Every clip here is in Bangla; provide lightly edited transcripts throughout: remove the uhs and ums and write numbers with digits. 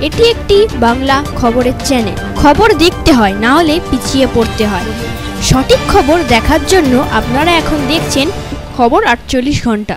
এটি একটি বাংলা খবরের চ্যানেল। খবর দেখতে হয়, না হলে পিছিয়ে পড়তে হয়। সঠিক খবর দেখার জন্য আপনারা এখন দেখছেন খবর 48 ঘন্টা।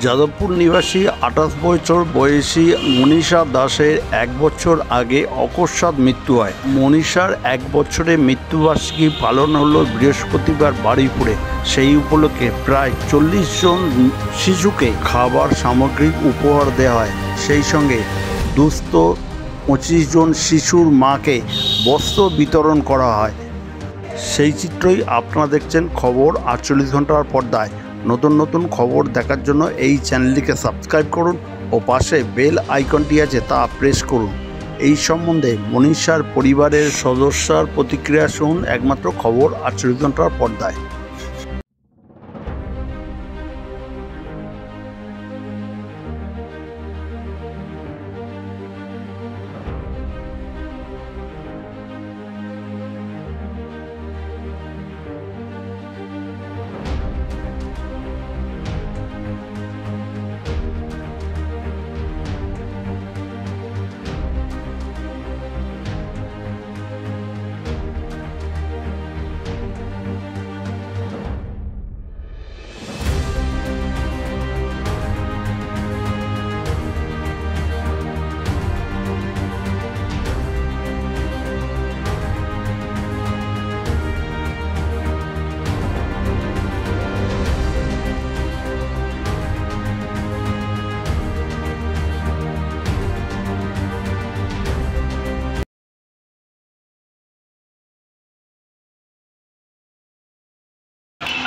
যাদবপুর নিবাসী 28 বছর বয়সী মনীষা দাসের 1 বছর আগে অকস্মাৎ মৃত্যু হয়। মনীষার 1 বছরের মৃত্যুবার্ষিকী পালন হলো বৃহস্পতিবার বারুইপুরে। সেই উপলক্ষে প্রায় 40 জন শিশুকে খাবার সামগ্রী উপহার দেওয়া হয়। সেই সঙ্গে দুস্থ 25 জন শিশুর মাকে বস্ত্র বিতরণ করা হয়। সেই চিত্রই আপনারা দেখছেন খবর 48 ঘন্টার পর্দায়। নতুন নতুন খবর দেখার জন্য এই চ্যানেলটিকে সাবস্ক্রাইব করুন ও পাশে বেল আইকনটি আছে তা প্রেস করুন। এই সম্বন্ধে মনীষার পরিবারের সদস্যর প্রতিক্রিয়া শুনুন একমাত্র খবর 48 ঘন্টার পর্দায়।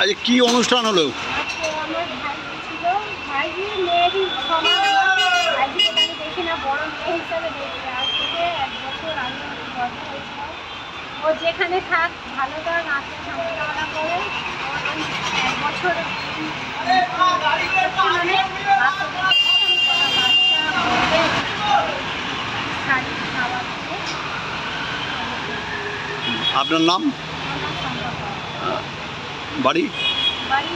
আজ কি অনুষ্ঠান হলো? ও যেখানে থাক ভালো করে নাচে খাওয়া করে 1 বছর আপনার নাম? বাড়ি? বাড়ি